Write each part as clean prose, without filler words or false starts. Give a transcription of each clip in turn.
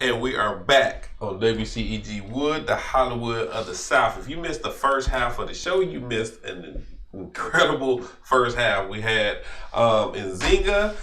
And we are back on WCEG Wood, the Hollywood of the South. If you missed the first half of the show, you missed an incredible first half. We had Nzinga,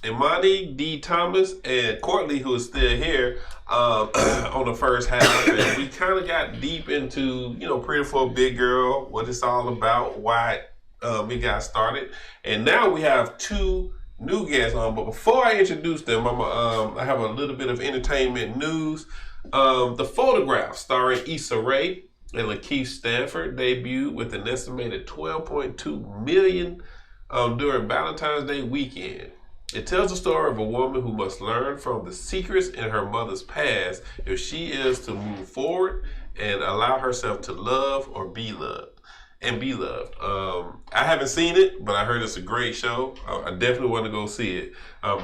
Imani, D. Thomas, and Courtney, who is still here on the first half. And we kind of got deep into, Pretty for a Big Girl, what it's all about, why it got started. And now we have two new guests on, but before I introduce them, I have a little bit of entertainment news. The Photograph, starring Issa Rae and Lakeith Stanfield, debuted with an estimated 12.2 million during Valentine's Day weekend. It tells the story of a woman who must learn from the secrets in her mother's past if she is to move forward and allow herself to love or be loved. I haven't seen it, but I heard it's a great show. I definitely want to go see it.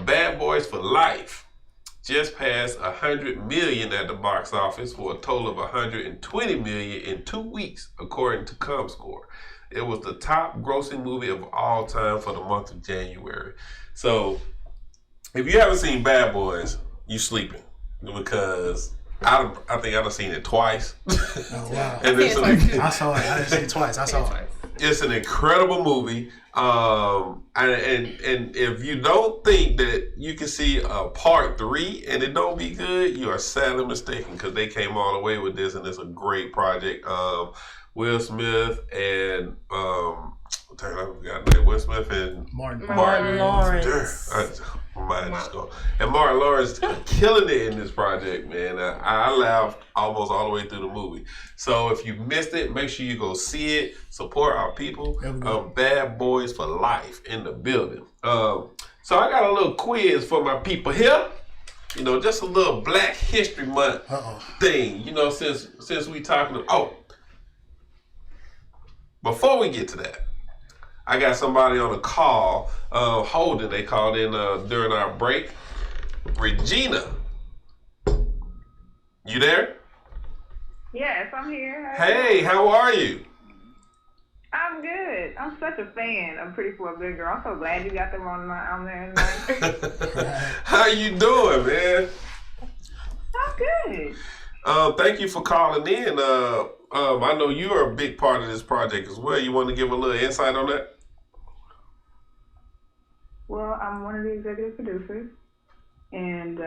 Bad Boys for Life just passed 100 million at the box office for a total of 120 million in 2 weeks, according to ComScore. It was the top grossing movie of all time for the month of January. So, if you haven't seen Bad Boys, you sleeping, because I think I've seen it twice. Oh, wow. And I saw it. I didn't see it twice. I saw it. It's an incredible movie. And if you don't think that you can see a part 3 and it don't be good, you are sadly mistaken, because they came all the way with this, and it's a great project. Will Smith and Will Smith and Martin Lawrence. And Martin Lawrence killing it in this project, man. I laughed almost all the way through the movie. So if you missed it, make sure you go see it. Support our people. Bad Boys for Life in the building. So I got a little quiz for my people here. Just a little Black History Month thing. Since we talking. Before we get to that, I got somebody on a call, Holden. They called in during our break. Regina, you there? Yes, I'm here. Hey, how are you? I'm good. I'm such a fan of Pretty for a Big Girl. I'm so glad you got them on there tonight. How you doing, man? I'm good. Thank you for calling in. I know you're a big part of this project as well. You want to give a little insight on that? Well, I'm one of the executive producers, and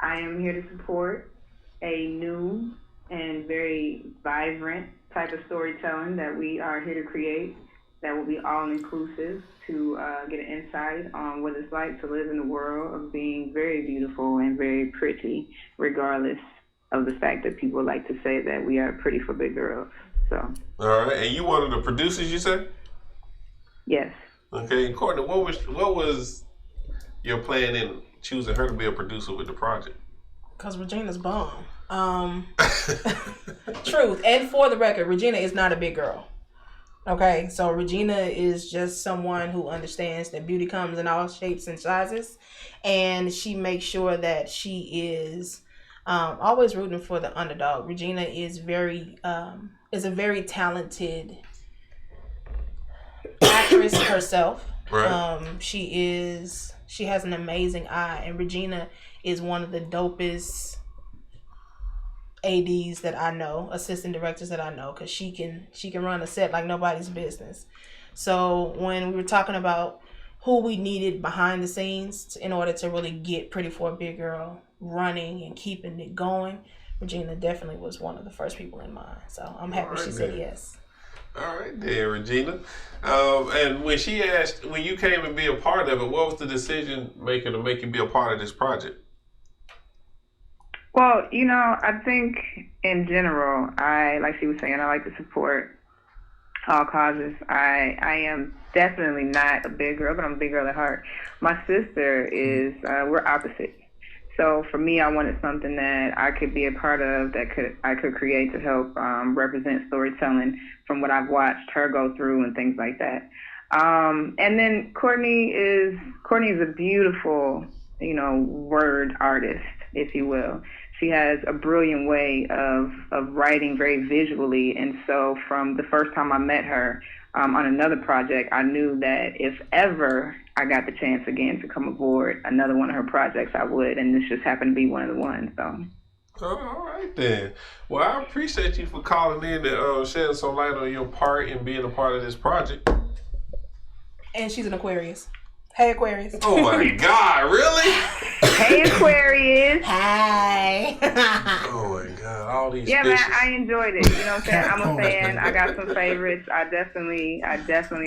I am here to support a new and very vibrant type of storytelling that we are here to create that will be all-inclusive to get an insight on what it's like to live in a world of being very beautiful and very pretty, regardless of the fact that people like to say that we are pretty for big girls. So. All right, and you one of the producers, you said? Yes. Okay, and Courtney, what was your plan in choosing her to be a producer with the project? Because Regina's bomb. Truth. And for the record, Regina is not a big girl. Okay, so Regina is just someone who understands that beauty comes in all shapes and sizes, and she makes sure that she is always rooting for the underdog. Regina is a very talented actress herself. Right. She has an amazing eye, and Regina is one of the dopest ADs that I know, assistant directors that I know, because she can run a set like nobody's business. So when we were talking about who we needed behind the scenes in order to really get Pretty for a Big Girl running and keeping it going, Regina definitely was one of the first people in mind. So I'm happy she said yes. All right, there, Regina. And when you came and be a part of it, what was the decision maker to make you be a part of this project? Well, I think in general, like she was saying, I like to support all causes. I am definitely not a big girl, but I'm a big girl at heart. My sister is, we're opposite. So for me, I wanted something that I could be a part of, I could create to help represent storytelling from what I've watched her go through and things like that. And then Courtney is a beautiful, word artist, if you will. She has a brilliant way of writing very visually. And so from the first time I met her on another project, I knew that if ever I got the chance again to come aboard another one of her projects, I would, and this just happened to be one of the ones. So. Oh, all right then. Well, I appreciate you for calling in and shedding some light on your part and being a part of this project. And she's an Aquarius. Hey, Aquarius. Oh my God, really? Hey, Aquarius. Hi. Oh my God, all these. Yeah, fishes. man, I enjoyed it. You know what I'm saying? I'm a fan. I got some favorites. I definitely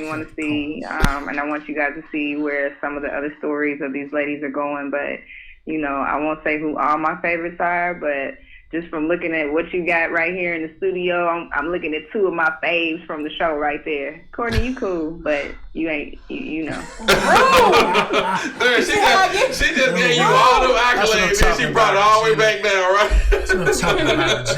want to see, and I want you guys to see where some of the other stories of these ladies are going. But you know, I won't say who all my favorites are, but just from looking at what you got right here in the studio, I'm looking at two of my faves from the show right there. Courtney, you cool, but you ain't, you know. She just gave you all the accolades and she brought it all the way back down, right? That's what I'm talking about,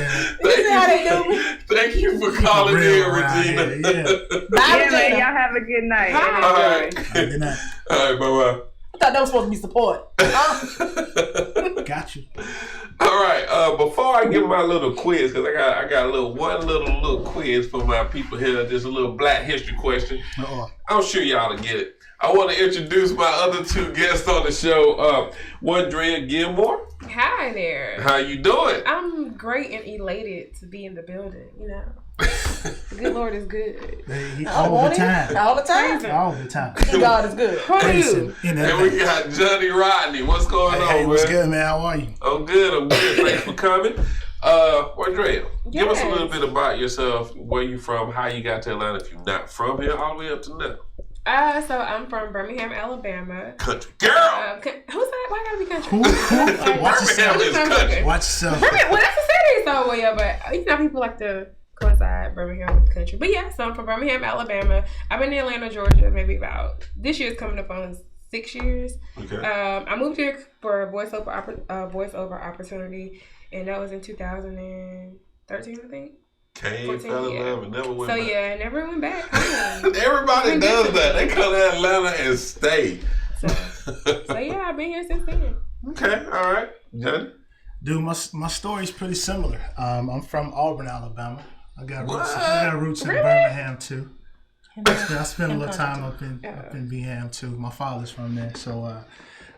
Regina. Thank you for calling in, Regina. Yeah, man, y'all have a good night. All right. Good night. All right, bye-bye. I thought that was supposed to be support. Got you. All right. Before I give my little quiz, because I got one little quiz for my people here. Just a little Black history question. I'm sure y'all will get it. I want to introduce my other two guests on the show. Wondrea Gilmore. Hi there. How you doing? I'm great and elated to be in the building. You know, the good Lord is good. All the time. All the time. All the time. God is good. How are you? And we got Johnny Rodney. What's going on, man? What's good, man? How are you? I'm good. Thanks for coming. Wondrea, give us a little bit about yourself. Where you from? How you got to Atlanta? If you're not from here, all the way up to now. So I'm from Birmingham, Alabama. Country girl. Who's that? Why gotta be country? Watch yourself. Birmingham is country. Watch yourself. Well, that's a city, so well, yeah. But you know, people like to coincide Birmingham with country. But yeah, so I'm from Birmingham, Alabama. I've been in Atlanta, Georgia, maybe about this year's coming up on 6 years. Okay. I moved here for a voiceover opportunity, and that was in 2013, I think. Came, 14, fell in love, and never went back. So yeah, I never went back. Everybody does that. They come to Atlanta and stay. So yeah, I've been here since then. Okay, all right. Johnny? Dude, my story's pretty similar. I'm from Auburn, Alabama. I got roots in Birmingham too. I spent a little time up in Birmingham too. My father's from there, so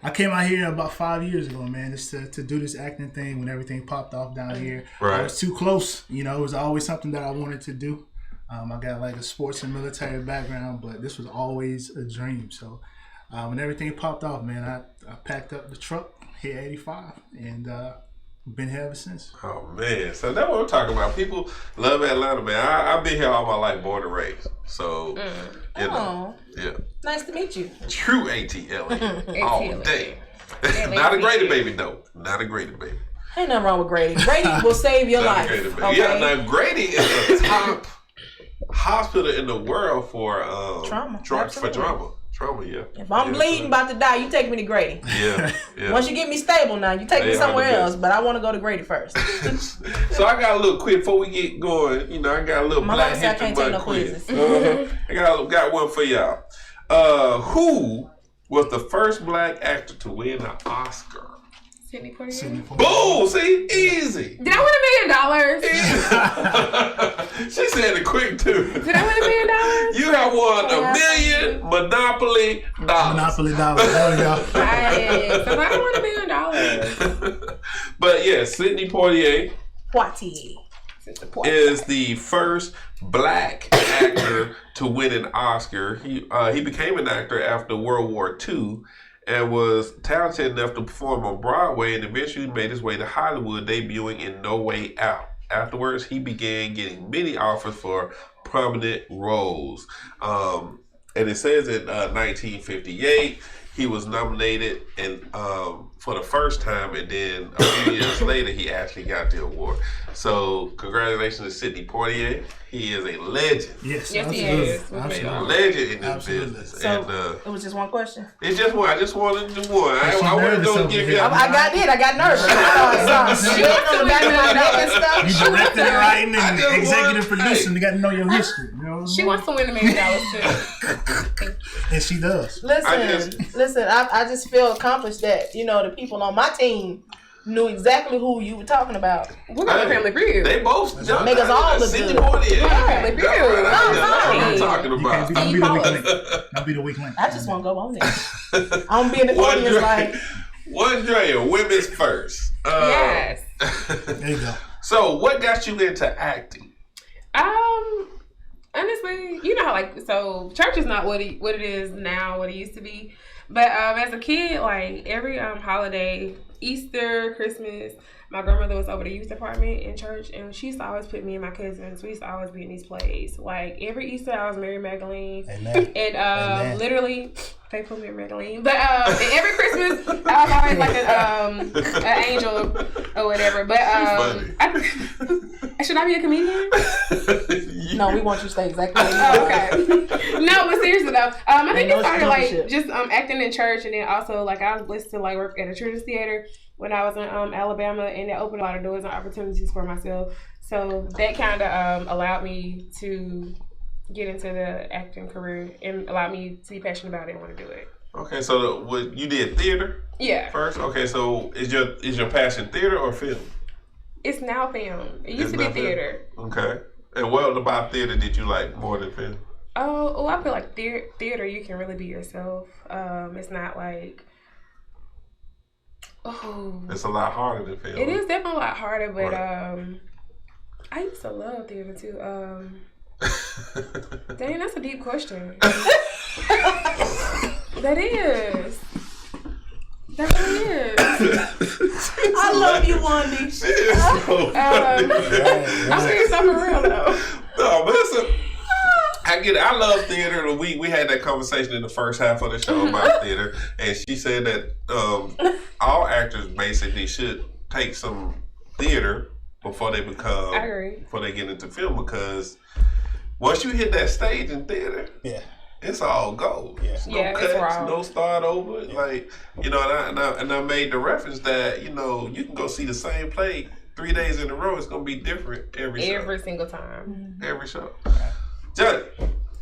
I came out here about 5 years ago, man, just to do this acting thing when everything popped off down here. Right. I was too close. You know, it was always something that I wanted to do. I got like a sports and military background, but this was always a dream. So when everything popped off, man, I packed up the truck, hit 85, and been here ever since. Oh, man. So that's what I'm talking about. People love Atlanta, man. I've been here all my life, born and raised. So, you know. Yeah. Nice to meet you. True ATLA. All day. Not a Grady baby, though. Not a Grady baby. Ain't nothing wrong with Grady. Grady will save your life. Okay? Yeah, now Grady is the top hospital in the world for trauma. Trauma, yeah. If I'm bleeding, about to die, you take me to Grady. Yeah. Once you get me stable now, you take me somewhere else, but I want to go to Grady first. So I got a little quiz before we get going. You know, I got a little Black history quiz. I got one for y'all. Who was the first Black actor to win an Oscar? Sidney Poitier. Boom! See? Easy. Did I win $1 million? She said it quick, too. Did I win $1 million? You have won $1 million Monopoly dollars. Monopoly dollars. There we go. Right. So I won $1 million. But yeah, Sidney Poitier is the first Black actor to win an Oscar. He became an actor after World War II and was talented enough to perform on Broadway and eventually made his way to Hollywood, debuting in No Way Out. Afterwards, he began getting many offers for prominent roles. And it says in 1958, he was nominated and for the first time, and then a few years later, he actually got the award. So, congratulations to Sidney Poitier. He is a legend. Yes, he is. Absolutely. A legend in this business. So, And it was just one question? It's just one. I just wanted to do one. I wasn't going to give you I got nervous. You directed and writing and executive producing. You got to know your history. You know she wants to win $1 million too. And she does. Listen. I just feel accomplished that, you know, the people on my team knew exactly who you were talking about. We're going to Family Feud. They both make us all look good. Family Feud. I'm talking about. Don't be the weak link. Don't be the weak link. I just want to go on there. I'm being the audience like. Wondrea, women's first. Yes. There you go. So, what got you into acting? Honestly, you know how so church is not what it is now, what it used to be. But as a kid, like every holiday, Easter, Christmas, my grandmother was over the youth department in church, and she used to always put me and my cousins. We used to always be in these plays. Like every Easter, I was Mary Magdalene, Amen. and Amen. Literally, they put Mary Magdalene. But every Christmas, I was always like an angel or whatever. But should I be a comedian? No, we want you to stay exactly where you Oh, are. okay. No, but seriously though, I think it started scholarship. just acting in church, and then also I was blessed to work at a children's theater when I was in Alabama, and it opened a lot of doors and opportunities for myself. So that kind of allowed me to get into the acting career and allowed me to be passionate about it and want to do it. Okay, so what you did theater? Yeah. First, okay. So is your passion theater or film? It's now film. It used to be theater. Film? Okay. And what about theater did you like more than film? Oh, I feel like theater, you can really be yourself. It's not like, it's a lot harder than film. It is definitely a lot harder, but right. I used to love theater too. Dang, that's a deep question. That is. That really is. I love you, Wendy. I'm saying something real though. No, but I get it. I love theater. We had that conversation in the first half of the show about theater, and she said that all actors basically should take some theater before they become. I agree. Before they get into film, because once you hit that stage in theater, Yeah. it's all gold. Yeah. No It's cuts, raw. no start over. Like, and I made the reference that, you can go see the same play 3 days in a row. It's gonna be different every single time. Every show. Johnny,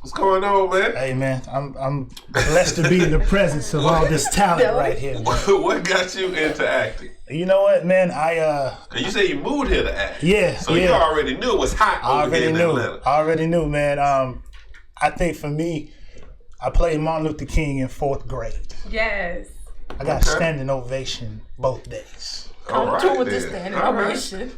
what's going on, man? Hey man, I'm blessed to be in the presence of all this talent right here, man. What got you into acting? You know what, man? Cause you say you moved here to act. Yeah. So you already knew it was hot over here in Atlanta. I already knew, man. I think for me, I played Martin Luther King in 4th grade. Yes. I got a standing ovation both days. Come through with this standing ovation.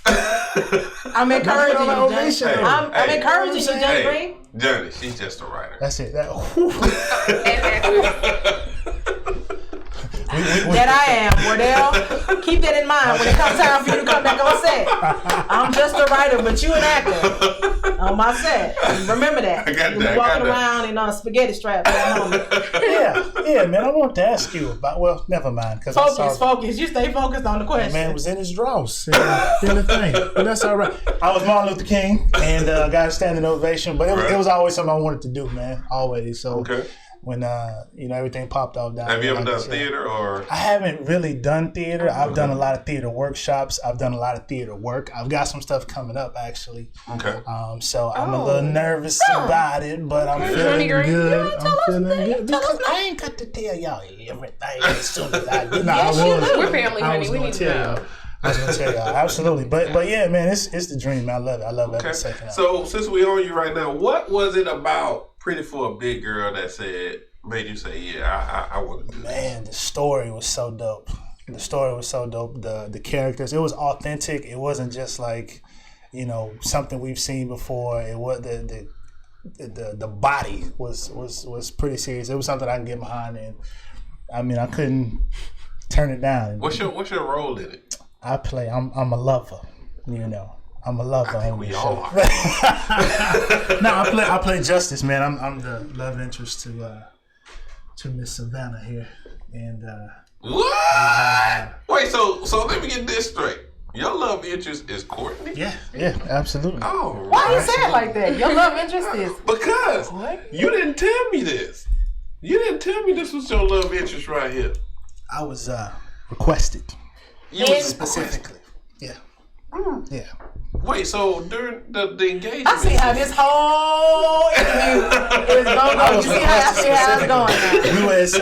I'm encouraging you, Johnny. I'm encouraging you, Johnny Green. Johnny, she's just a writer. That's it. That I am, Wardell. Keep that in mind when it comes time for you to come back on set. I'm just a writer, but you an actor on my set. Remember that. I got You'll that. be walking around in a spaghetti strap for that moment. Yeah, man. I want to ask you about. Well, never mind. Focus. You stay focused on the question. Man was in his drawers. Doing the thing. But that's all right. I was Martin Luther King and got a standing ovation. But it was always something I wanted to do, man. Always. So. Okay. When everything popped off down. Have you ever done theater or? I haven't really done theater. I've done a lot of theater workshops. I've done a lot of theater work. I've got some stuff coming up actually. Okay. So I'm a little nervous about it, but I'm feeling good. I'm feeling good because I ain't got to tell y'all everything as soon as I do. We're family, honey. We need to know. I was gonna tell y'all absolutely, but yeah, man, it's the dream. Man. I love it. I love every second of it. So since we on you right now, what was it about Pretty for a Big Girl that made you say, yeah, I want to do that? Man, the story was so dope. The characters, it was authentic. It wasn't just like, something we've seen before. It was the body was pretty serious. It was something I can get behind, and I mean I couldn't turn it down. What's your role in it? I'm a lover, I'm a lover. I think we all are. No, I play Justice, man. I'm the love interest to Miss Savannah here, and what? Wait, so let me get this straight. Your love interest is Courtney? Yeah, absolutely. Oh, why you say it like that? Your love interest is because you didn't tell me this. You didn't tell me this was your love interest right here. I was requested. You was specifically. Yeah. Yeah. Wait, so during the engagement, I see how this whole interview is going. You see how it's going.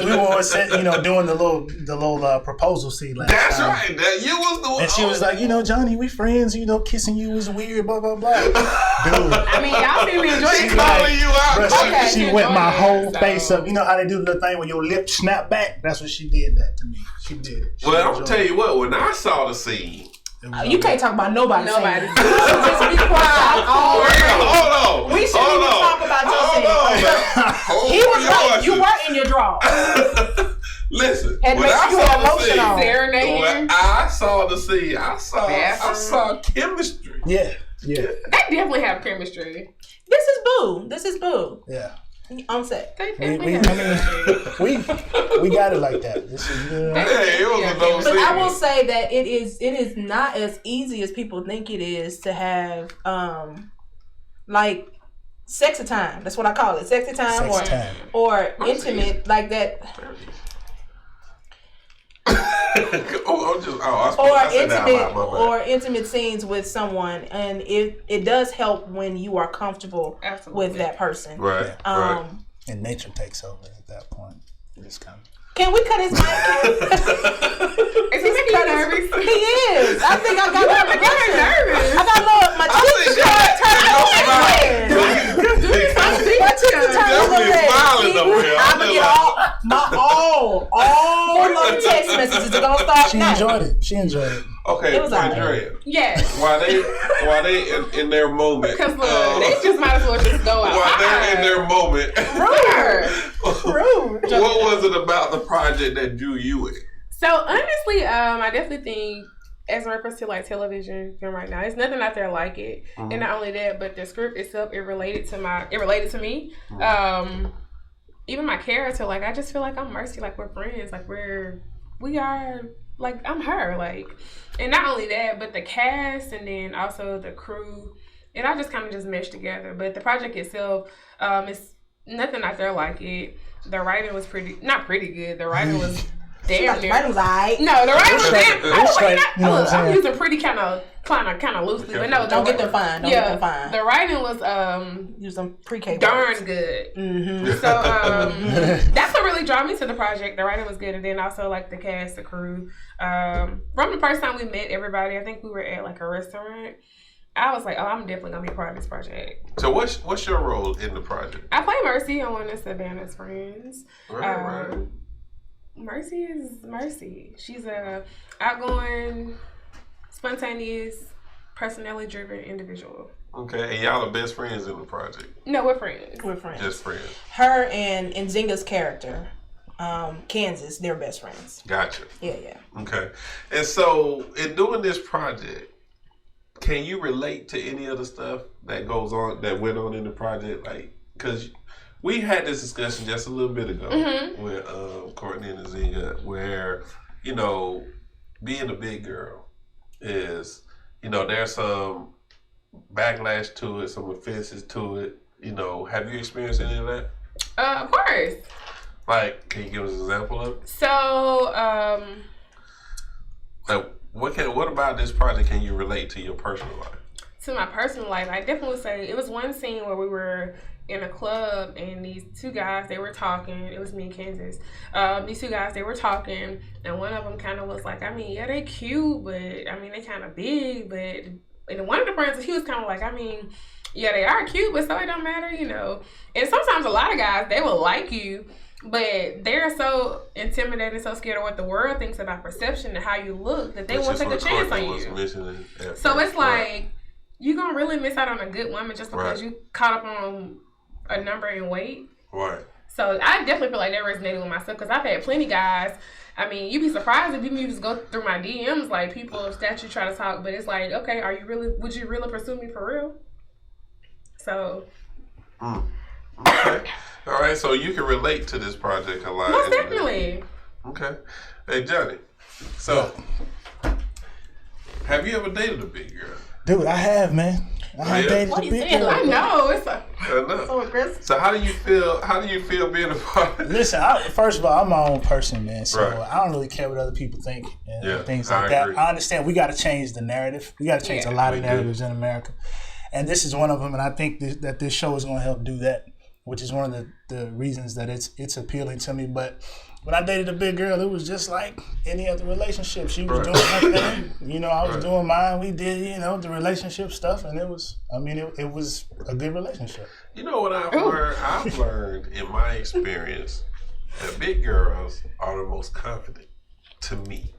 We were doing the little proposal scene last That's time. right. That you was the one. And she was like, Johnny, we friends. Kissing you was weird. Blah blah blah. Dude, I mean, y'all seem to enjoy She it. calling you out. bruh, she went my whole so. face up. You know how they do the little thing when your lips snap back? That's what she did that to me. She did. Well, I'm gonna tell you what. When I saw the scene, You can't talk about nobody. Nobody. Just be quiet. hold on. We shouldn't even talk about your scene. He was right. You were in your draw. Listen, Had when make I sure you saw had the lotion scene, on. Serenade. when I saw the scene, I saw chemistry. Yeah. They definitely have chemistry. This is Boo. Yeah. On set. They We definitely have we got it like that. This is Hey, it was a dope But scene. I will say that it is not as easy as people think it is to have like sexy time. That's what I call it. Sexy time or intimate like that. Intimate scenes with someone, and it does help when you are comfortable with that person. Right. And nature takes over at that point. It's kind of. Can we cut his mic? Is he making you nervous? He is. I think I got nervous. I got my cheeks I'm gonna get all of the text messages are gonna start. She enjoyed it. Okay, It was Wondrea. Yes. While they in their moment, Because they just might as well just go out. while they're in their moment, Rude. what was it about the project that drew you in? So honestly, I definitely think as a reference to like television film right now, there's nothing out there like it. Mm-hmm. And not only that, but the script itself, it related to me. Mm-hmm. Even my character, like I just feel like I'm Mercy, like we're friends, like we are like I'm her, like, and not only that, but the cast and then also the crew, and I just kind of just meshed together. But the project itself, it's nothing out there like it. The writing was not pretty good. The writing was damn near. Mine was alright. No, the writing was damn. I'm saying? using pretty kind of loosely, but no, Don't get them fine. Don't get them fine. The writing was Use some pre-K darn words. good. Mm-hmm. So that's what really drew me to the project. The writing was good, and then also like the cast, the crew. From the first time we met everybody, I think we were at like a restaurant. I was like, oh, I'm definitely gonna be a part of this project. So what's your role in the project? I play Mercy on one of Savannah's friends. Right. Mercy is Mercy. She's a outgoing, spontaneous, personality-driven individual. Okay, and y'all are best friends in the project. No, we're friends. We're friends. Just friends. Her and Nzinga's character, Kansas, they're best friends. Gotcha. Yeah. Okay, and so in doing this project, can you relate to any of the stuff that went on in the project? Like, because we had this discussion just a little bit ago with Courtney and Nzinga, where, being a big girl is, there's some backlash to it, some offenses to it. Have you experienced any of that? Of course. Like, can you give us an example of it? So, what about this project can you relate to your personal life? To my personal life, I definitely would say it was one scene where we were in a club and these two guys, they were talking. It was me and Kansas. These two guys, they were talking, and one of them kind of was like, they cute, but they kind of big, but and one of the friends, he was kind of like, they are cute, but so it don't matter, And sometimes a lot of guys, they will like you, but they're so intimidated, so scared of what the world thinks about perception and how you look that they won't take a chance on you. So it's like, you gonna really miss out on a good woman just because you caught up on a number and weight. Right. So I definitely feel like that resonated with myself because I've had plenty guys. You'd be surprised if you just go through my DMs, like people of stature try to talk, but it's like, okay, would you really pursue me for real? So. Okay. All right, so you can relate to this project a lot. Most definitely. Okay. Hey, Johnny. So, have you ever dated a big girl? Dude, I have, man. I have dated a big girl. I know. I know. So aggressive. So how do you feel being a part of Listen, first of all, I'm my own person, man. So Right. I don't really care what other people think and things like I that. agree. I understand we got to change the narrative. We got to change a lot of we do. narratives in America. And this is one of them. And I think that this show is going to help do that, which is one of the reasons that it's appealing to me. But when I dated a big girl, it was just like any other relationship. She was doing her thing. I was doing mine. We did, the relationship stuff. And it was a good relationship. You know what I've learned in my experience that big girls are the most confident to me.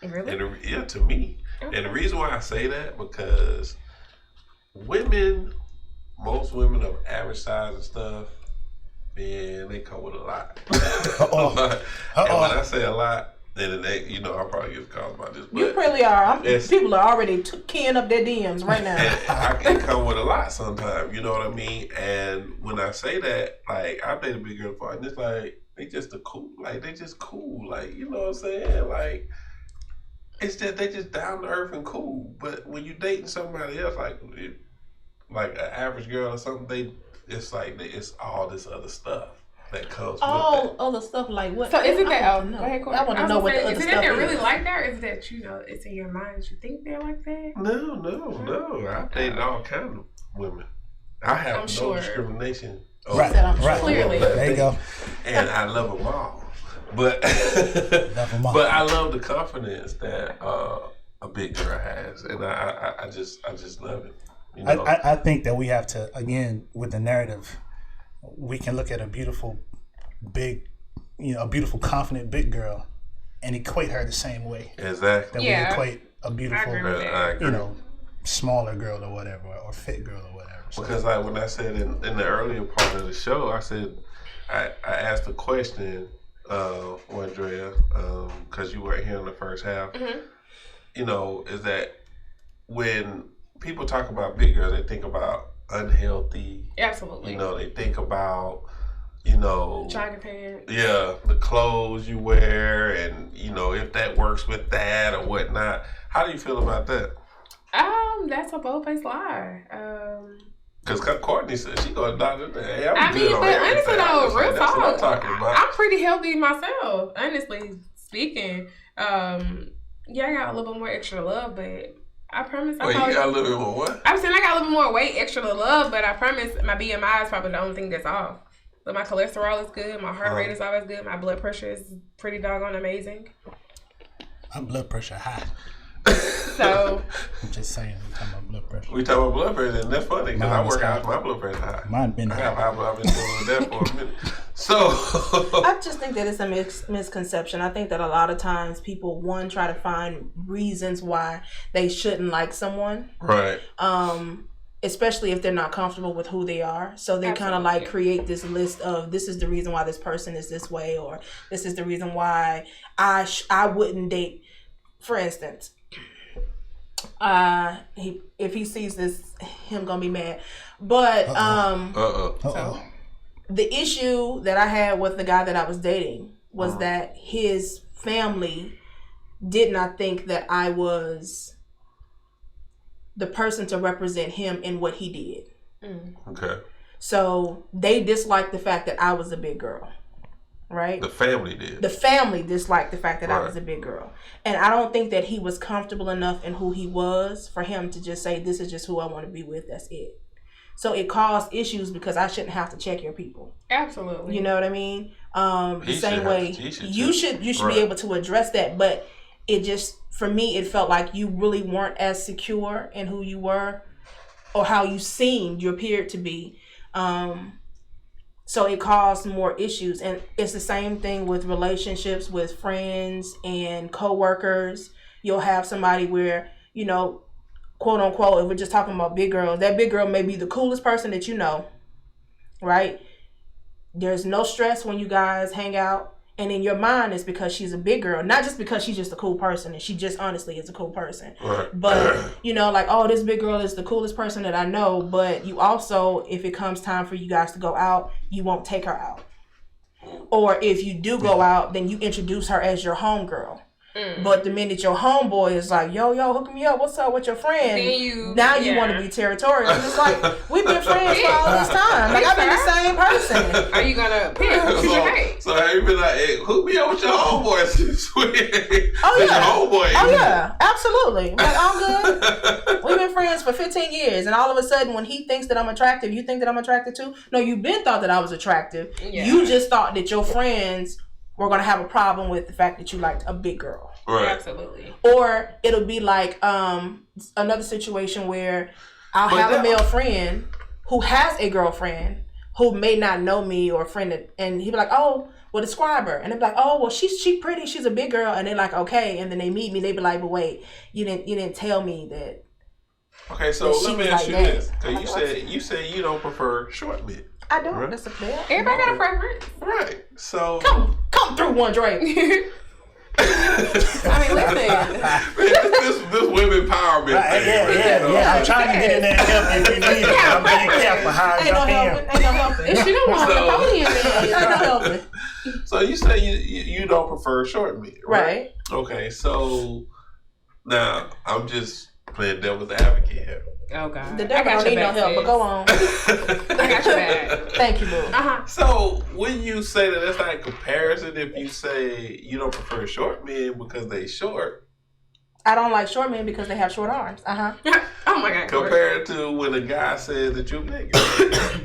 Really? And to me. Okay. And the reason why I say that, because most women of average size and stuff, man, they come with a lot. And when I say a lot, then I'll probably get called about this. But you really are. People are already keying up their DMs right now. I can come with a lot sometimes, you know what I mean? And when I say that, like, I've dated a big girl before, and it's like, they just cool. Like, you know what I'm saying? Like, it's just, they just down to earth and cool. But when you dating somebody else, like an average girl or something, it's all this other stuff that comes with that. Other stuff like what? So is it that? Go ahead, Courtney. I want to know what the other stuff is. Is it stuff that they're really is. like that, or is it that it's in your mind that you think they're like that? No. I've dated all kinds of women. I have discrimination. Right. Clearly. There you go. And I love them all. But I love the confidence that a big girl has, and I just love it. I think that we have to, again, with the narrative, we can look at a beautiful, big, a beautiful, confident big girl and equate her the same way. Exactly. That we equate a beautiful, I agree. smaller girl or whatever, or fit girl or whatever. So, because like when I said in the earlier part of the show, I said, I asked a question, Wondrea, because you weren't here in the first half, is that when people talk about big girls, they think about unhealthy. Absolutely. They think about, jogging pants. Yeah, the clothes you wear, and if that works with that or whatnot. How do you feel about that? That's a bold-faced lie. Because Courtney said she gonna die today. Hey, but honestly though, real that's talk, what I'm talking about. I'm pretty healthy myself. Honestly speaking, I got a little bit more extra love, but I promise. You got a little bit more what? I'm saying I got a little bit more weight, extra love, but I promise my BMI is probably the only thing that's off. But my cholesterol is good. My heart rate is always good. My blood pressure is pretty doggone amazing. My blood pressure high. So I'm just saying, we talking about blood pressure. We talking about blood pressure, and that's funny because I work out. My blood pressure high. Mine been high. I've been doing that for a minute. So I just think that it's a misconception. I think that a lot of times people try to find reasons why they shouldn't like someone. Right. Especially if they're not comfortable with who they are. So they kind of like create this list of, this is the reason why this person is this way, or this is the reason why I wouldn't date. For instance, if he sees this, him gonna be mad. But So the issue that I had with the guy that I was dating was that his family did not think that I was the person to represent him in what he did. Okay. So they disliked the fact that I was a big girl. Right? The family did. The family disliked the fact that I was a big girl. And I don't think that he was comfortable enough in who he was for him to just say, this is just who I want to be with. That's it. So it caused issues because I shouldn't have to check your people. Absolutely. You know what I mean? The same way you should be able to address that. But it just, for me, it felt like you really weren't as secure in who you were or how you appeared to be. So it caused more issues. And it's the same thing with relationships with friends and coworkers. You'll have somebody where, quote unquote, if we're just talking about big girls, that big girl may be the coolest person that you know, right? There's no stress when you guys hang out. And in your mind, it's because she's a big girl, not just because she's just a cool person, and she just honestly is a cool person. Right. But, like, oh, this big girl is the coolest person that I know. But you also, if it comes time for you guys to go out, you won't take her out. Or if you do go out, then you introduce her as your homegirl. But the minute your homeboy is like, yo, hook me up, what's up with your friend? Then you want to be territorial. And it's like, we've been friends for all this time. Like, I've been the same person. Are you gonna pick? So have you been like, hey, hook me up with your homeboy? Oh yeah. Your homeboy. Oh yeah, absolutely. Like, I'm good. We've been friends for 15 years, and all of a sudden, when he thinks that I'm attractive, you think that I'm attractive too? No, you've been thought that I was attractive. Yeah. You just thought that your friends were gonna have a problem with the fact that you liked a big girl. Right. Absolutely. Or it'll be like another situation where I'll have a male friend who has a girlfriend who may not know me or a friend, and he'll be like, oh, well, describe her. And they'll be like, oh, well, she's pretty, she's a big girl. And they're like, okay. And then they meet me, they be like, but wait, you didn't tell me that. Okay, so let me ask you this. You say you don't prefer short men. I don't. Right? That's a fair. Everybody got a preference. Right. So come through, Wondrea. I mean, listen. this women empowerment thing. Yeah. I'm trying to get in there and help if you need it. I'm being careful how I jump in. Ain't no helping. If she don't want the podium, ain't no helping. So you say you don't prefer short men, right? Okay, so now I'm just playing devil's advocate here. Oh God, the devil don't need no help, but go on. I got your back. Thank you, boo. So when you say that, that's not a comparison. If you say you don't prefer short men because they short, I don't like short men because they have short arms. Oh my God. Compared to when a guy says that you're big.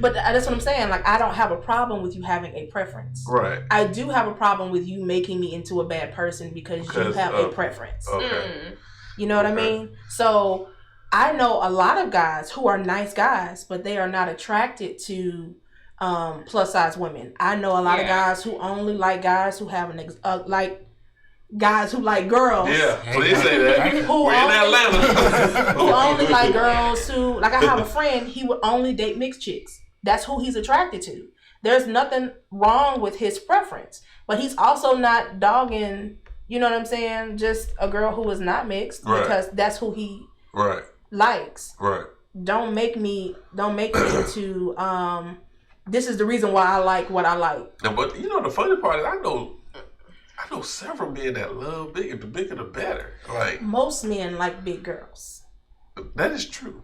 But that's what I'm saying. Like, I don't have a problem with you having a preference. Right. I do have a problem with you making me into a bad person because you have a preference. Okay. You know what I mean? So I know a lot of guys who are nice guys, but they are not attracted to plus size women. I know a lot of guys who only like guys who have guys who like girls. Yeah, please say that. We're in Atlanta. Who only like girls who, like, I have a friend, he would only date mixed chicks. That's who he's attracted to. There's nothing wrong with his preference, but he's also not dogging, you know what I'm saying, just a girl who is not mixed because that's who he likes. Right. Don't make me into this is the reason why I like what I like. No, but you know the funny part is I know several men that love bigger. The bigger the better. Like, most men like big girls. That is true.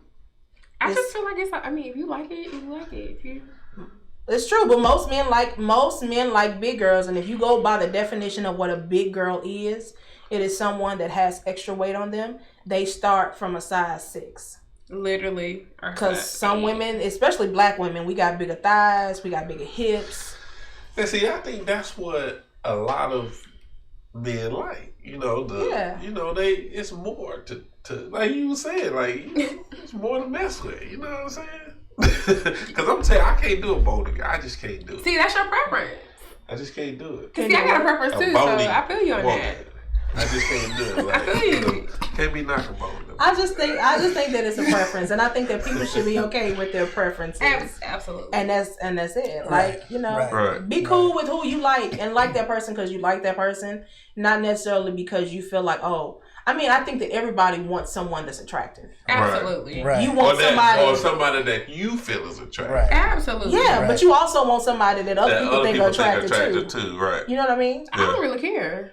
I just feel like if you like it, you like it. It's true, but most men like big girls, and if you go by the definition of what a big girl is, it is someone that has extra weight on them. They start from a size 6. Literally. Because some women, especially black women, we got bigger thighs, we got bigger hips. And see, I think that's what a lot of men like. You know, it's more to like you were saying, like, it's more to mess with. You know what I'm saying? Because I'm telling you, I can't do a bony guy. I just can't do it. See, that's your preference. I just can't do it. See, I got a preference too, so I feel you on that. I just can't do it. Like, I feel you. Can't be knocking bone. I just think that it's a preference, and I think that people should be okay with their preferences. Absolutely. And that's it. Like, you know, be cool with who you like and like that person because you like that person, not necessarily because you feel like, oh. I mean, I think that everybody wants someone that's attractive. Absolutely. Right. You want somebody that you feel is attractive. Right. Absolutely. Yeah, but you also want somebody that other people think are attractive too. Right. You know what I mean? I don't really care.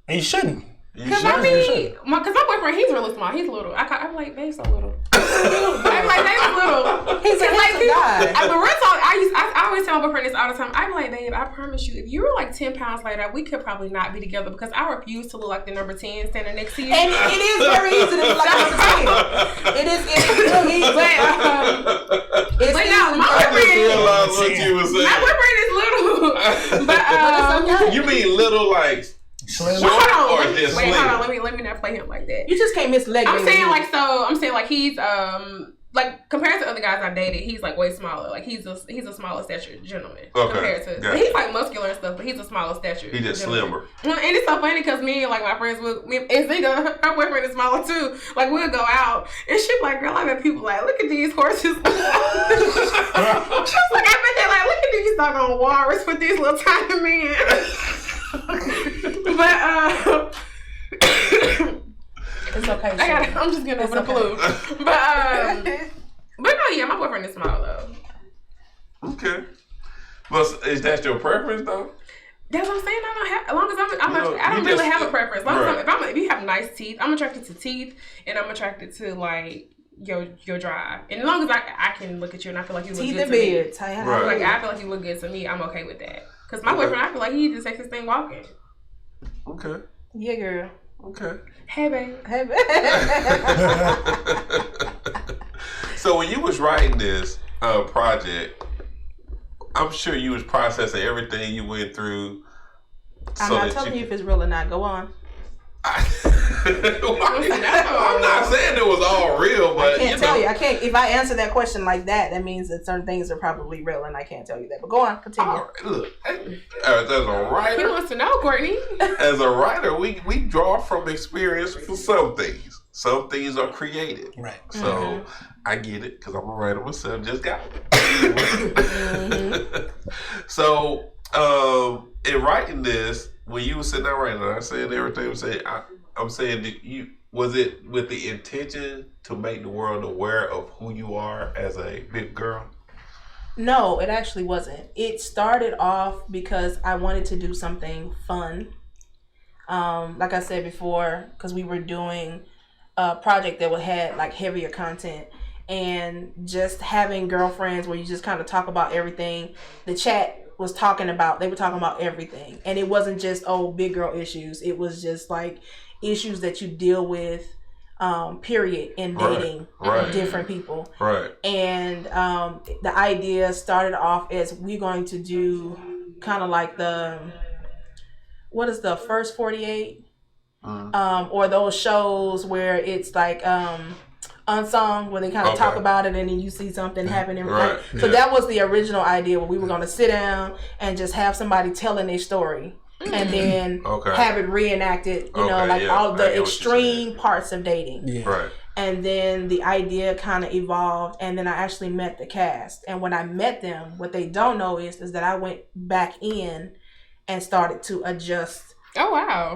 And you shouldn't. Because my boyfriend, he's really small. He's little. I'm like, babe, so little. I'm like, babe, little. He's a handsome guy. I always tell my boyfriend this all the time. I'm like, babe, I promise you, if you were like 10 pounds lighter, we could probably not be together because I refuse to look like the number 10 standing next to you. And it is very easy to look like number 10. It is really easy. But no, my boyfriend is little. But you mean little like slim? Hold on. Let me not play him like that. You just can't mislead me. I'm saying like he's like compared to other guys I've dated, he's like way smaller. Like he's a smaller stature gentleman compared to he's like muscular and stuff, but he's a smaller stature. He's just slimmer. And it's so funny because me and like my friends and Zinga, her boyfriend is smaller too. Like we'll go out and she's like, girl, I bet people like, look at these horses. She's like, I bet they're like, look at these doggone walrus with these little tiny men. But it's okay. I'm just getting over the flu. But no, yeah, my boyfriend is small though. Okay. Well, is that your preference though? That's what I'm saying. I don't have, as long as I don't really have a preference. As long as if you have nice teeth, I'm attracted to teeth, and I'm attracted to like your drive. And as long as I can look at you and I feel like you look good to me. Teeth and beard. Like I feel like you look good to me. I'm okay with that. Cause my boyfriend, I feel like he the sexiest thing walking. Okay. Yeah, girl. Okay. Hey, babe. Hey, babe. So when you was writing this project, I'm sure you was processing everything you went through. I'm not telling you if it's real or not. Go on. I'm not saying it was all real, but I can't tell you. I can't. If I answer that question like that, that means that certain things are probably real, and I can't tell you that. But go on, continue. All right, look, as a writer, he wants to know, Courtney. As a writer, we draw from experience for some things. Some things are created, right? So I get it because I'm a writer myself. Just got it. So in writing this. When you were sitting there writing, I'm saying everything I'm saying, was it with the intention to make the world aware of who you are as a big girl? No, it actually wasn't. It started off because I wanted to do something fun. Like I said before, because we were doing a project that had like heavier content, and just having girlfriends where you just kind of talk about everything. The chat they were talking about everything, and it wasn't just big girl issues. It was just like issues that you deal with period in dating different people, right? And the idea started off as we're going to do kind of like what is the first 48 or those shows where it's like unsung, where they kind of talk about it and then you see something happening. So that was the original idea, where we were going to sit down and just have somebody telling their story and then have it reenacted, all the extreme parts of dating. And then the idea kind of evolved, and then I actually met the cast. And when I met them, what they don't know is that I went back in and started to adjust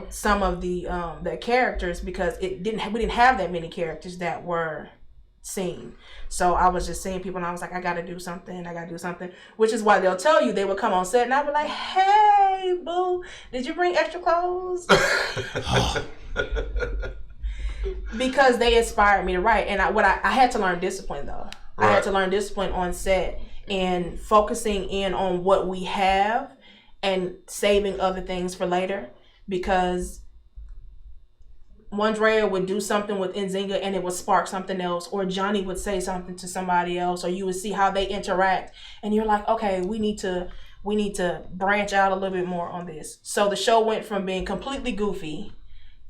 some of the characters, because we didn't have that many characters that were seen. So I was just seeing people and I was like, I gotta do something, which is why they'll tell you. They would come on set and I'd be like, hey boo, did you bring extra clothes? Because they inspired me to write. And I had to learn discipline though. I had to learn discipline on set and focusing in on what we have and saving other things for later. Because Wondrea would do something with Nzinga and it would spark something else, or Johnny would say something to somebody else, or you would see how they interact, and you're like, okay, we need to branch out a little bit more on this. So the show went from being completely goofy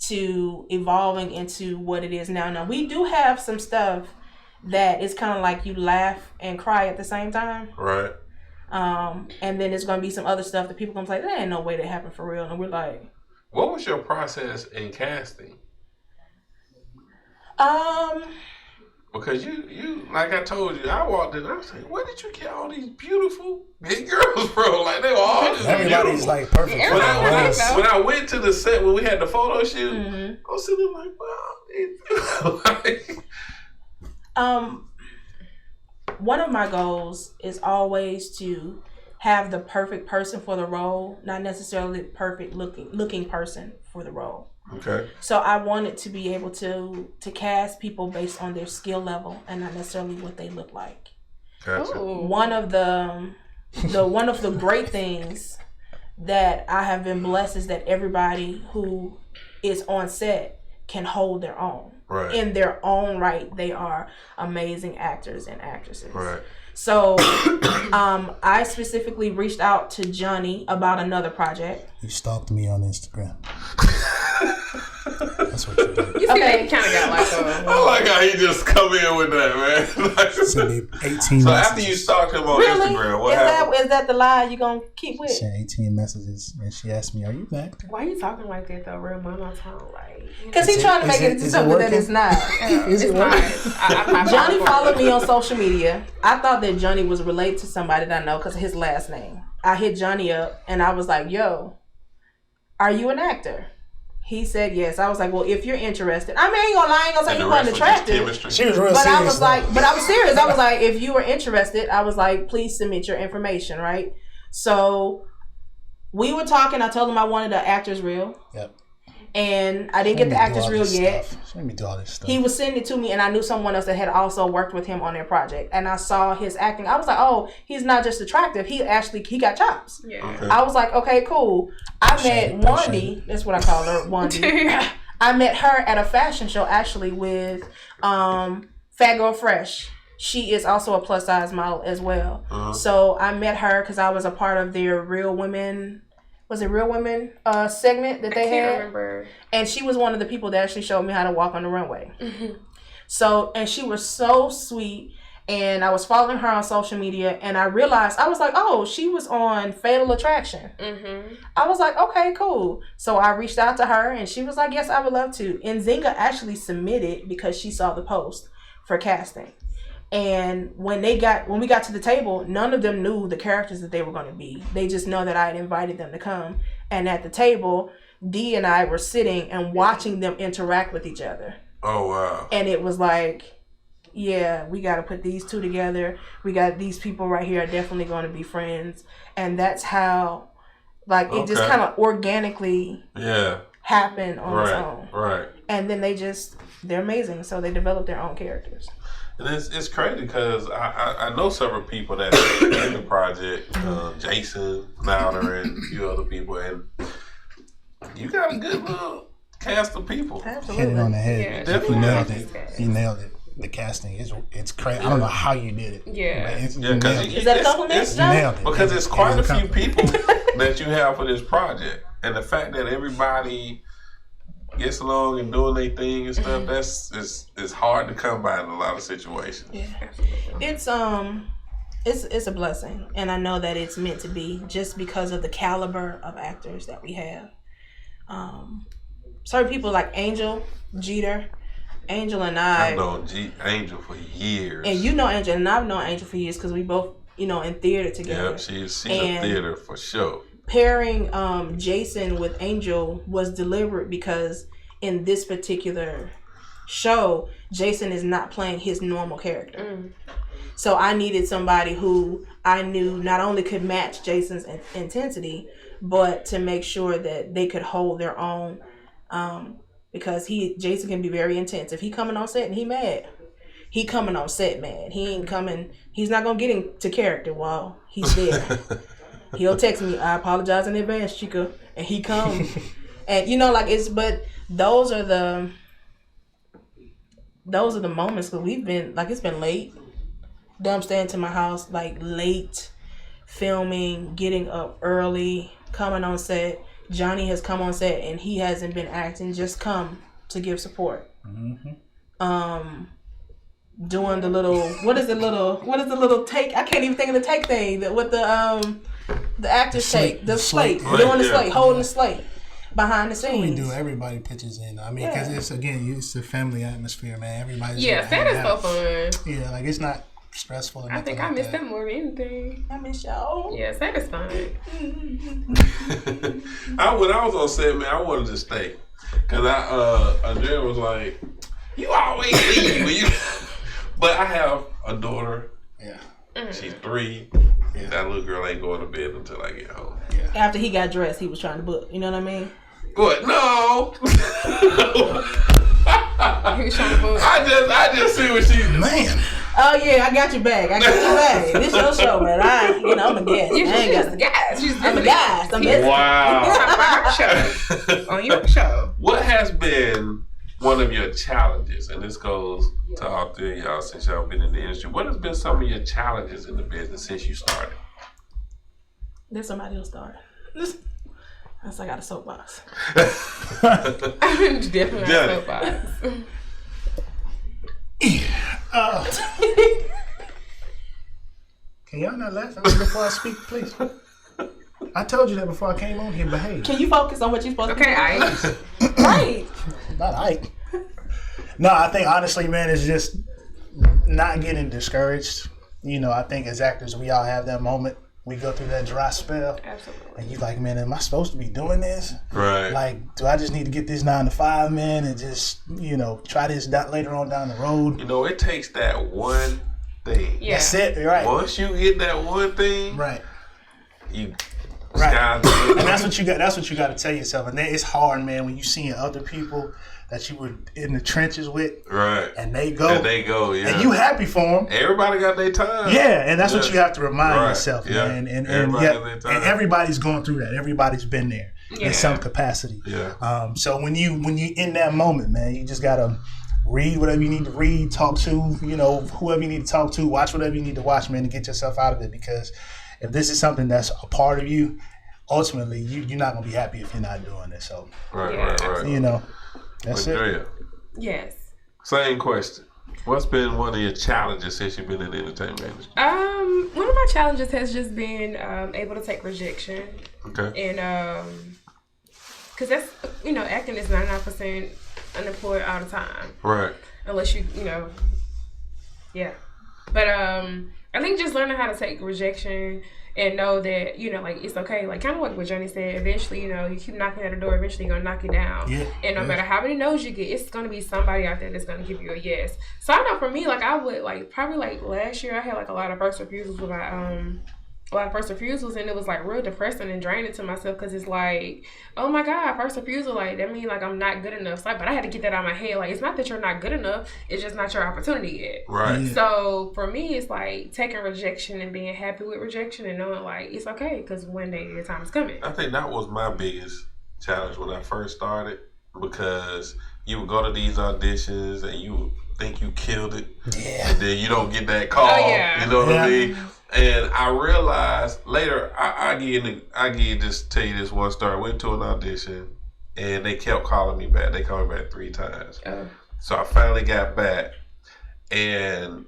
to evolving into what it is now. Now we do have some stuff that is kind of like you laugh and cry at the same time, right? And then there's gonna be some other stuff that people gonna say, there ain't no way that happened for real, and we're like, what was your process in casting? Because you like I told you, I walked in, I was like, where did you get all these beautiful big girls from? Like they were all just everybody's beautiful. Like perfect. When I went to the set, when we had the photo shoot, I was sitting like, wow. One of my goals is always to have the perfect person for the role, not necessarily the perfect looking person for the role. Okay. So I wanted to be able to cast people based on their skill level and not necessarily what they look like. Gotcha. One of the great things that I have been blessed is that everybody who is on set can hold their own. Right. In their own right, they are amazing actors and actresses. Right. So I specifically reached out to Johnny about another project. You stalked me on Instagram. That's what you did. You see that he kind of got like I like how he just come in with that, man. Send me 18 so messages. After you stalked him on Instagram, what happened? Is that the lie you gonna keep with? She sent 18 messages and she asked me, are you back? Why are you talking like that though, real monotone? Like, because he's trying to make it into something that it's not. Is it not. Johnny followed me on social media. I thought that Johnny was related to somebody that I know because of his last name. I hit Johnny up and I was like, yo, are you an actor? He said yes. I was like, well, if you're interested, I ain't gonna say you wasn't attractive. She was real but serious. I was like, but I was serious. I was like, if you were interested, I was like, please submit your information, right? So We were talking. I told him I wanted the actor's reel. Yep. And I didn't get the actor's reel yet. Let me do all this stuff. He was sending it to me, and I knew someone else that had also worked with him on their project. And I saw his acting. I was like, oh, he's not just attractive. He got chops. Yeah. Okay. I was like, okay, cool. I met Wondrea. That's what I call her, Wondrea. I met her at a fashion show, actually, with Fat Girl Fresh. She is also a plus size model as well. So I met her because I was a part of their Real Women. Was it Real Women segment that they had? I remember. And she was one of the people that actually showed me how to walk on the runway. So, and she was so sweet. And I was following her on social media, and I realized, I was like, oh, she was on Fatal Attraction. I was like, okay, cool. So I reached out to her, and she was like, yes, I would love to. And Zinga actually submitted because she saw the post for casting. And when we got to the table, none of them knew the characters that they were going to be. They just know that I had invited them to come. And at the table, Dee and I were sitting and watching them interact with each other. Oh, wow. And it was like, yeah, we got to put these two together. We got these people right here are definitely going to be friends. And that's how, like, it just kind of organically happened on its own. Right. And then they're amazing. So they developed their own characters. And it's crazy because I know several people that are in the project, Jason, Louder, and a few other people, and you got a good little cast of people. Absolutely. Hit it on the head. Yeah. He nailed it. He nailed it. The casting it's crazy. I don't know how you did it. Yeah. Is that a compliment? You nailed it. Because it's quite a few people that you have for this project, and the fact that everybody gets along and doing their thing and stuff, it's hard to come by in a lot of situations. Yeah. It's a blessing, and I know that it's meant to be just because of the caliber of actors that we have. Certain people like Angel, Jeter, Angel and I've known Angel for years. And you know Angel, and I've known Angel for years because we both, in theater together. Yep, she's in theater for sure. Pairing Jason with Angel was deliberate because in this particular show, Jason is not playing his normal character. So I needed somebody who I knew not only could match Jason's intensity, but to make sure that they could hold their own. Because Jason can be very intense. If he coming on set and he mad, he coming on set mad. He's not gonna get into character while he's there. He'll text me, I apologize in advance, Chica, and he comes. And but those are the moments, because we've been, it's been late. Dumb staying to my house, late, filming, getting up early, coming on set. Johnny has come on set and he hasn't been acting, just come to give support. Doing the little, what is the little take? I can't even think of the take thing with the actors take, the slate, doing the slate, holding the slate behind the scenes. We do. Everybody pitches in. I mean, because it's a family atmosphere, man. Everybody's Santa's so fun. Yeah, it's not stressful. I think I miss them more than anything. I miss y'all. Yeah, Santa's fun. When I was on set, man, I wanted to stay because Andrea was like, "You always leave when you." But I have a daughter. Yeah. She's 3. Yeah. That little girl ain't going to bed until I get home. Yeah. After he got dressed, he was trying to book. You know what I mean? What? No. He was trying to book. I just see what she. Man. Oh yeah, I got your bag. This your show, man. I'm a guest. I'm a guest. Wow. On your show. What has been one of your challenges, and this goes to all 3 of y'all since y'all been in the industry, what has been some of your challenges in the business since you started? There's somebody else start. Unless I got a soapbox. Definitely got a soapbox. Can y'all not laugh at me before I speak, please? I told you that before I came on here. Behave. Can you focus on what you're supposed to do? Okay, Ike. Right. Not Ike. No, I think honestly, man, it's just not getting discouraged. I think as actors, we all have that moment. We go through that dry spell. Absolutely. And you like, man, am I supposed to be doing this? Right. Do I just need to get this 9 to 5, man, and just, try this later on down the road? It takes that one thing. Yeah. That's it, right? Once you get that one thing, right? Right. And that's what you got. That's what you got to tell yourself. And it's hard, man, when you seeing other people that you were in the trenches with, right? And they go, yeah. And you happy for them. Everybody got their time. Yeah, and that's what you have to remind yourself, yeah. man. And everybody's going through that. Everybody's been there in some capacity. Yeah. So when you in that moment, man, you just gotta read whatever you need to read, talk to whoever you need to talk to, watch whatever you need to watch, man, to get yourself out of it. Because if this is something that's a part of you, ultimately you're not gonna be happy if you're not doing it. So right. That's Wondrea. it. Yes. Same question. What's been one of your challenges since you've been in the entertainment industry? One of my challenges has just been able to take rejection. Okay. And because that's acting is 99% unemployed all the time. Right. Unless yeah. But I think just learning how to take rejection and know that, like, it's okay. Like, kind of like what Johnny said, eventually, you keep knocking at the door, eventually you're going to knock it down. Yeah. And no matter how many no's you get, it's going to be somebody out there that's going to give you a yes. So I know for me, like, I would, like, probably, like, last year, I had, like, a lot of first refusals with my, and it was like real depressing and draining to myself because it's like, oh my God, first refusal, like that means like I'm not good enough. So, but I had to get that out of my head. Like, it's not that you're not good enough, it's just not your opportunity yet. Right. Yeah. So for me, it's like taking rejection and being happy with rejection and knowing like it's okay because one day your time is coming. I think that was my biggest challenge when I first started, because you would go to these auditions and you would think you killed it, and then you don't get that call. Oh, yeah. You know what I mean? And I realized later, I just tell you this one story. I went to an audition, and they kept calling me back. They called me back 3 times. Oh. So I finally got back, and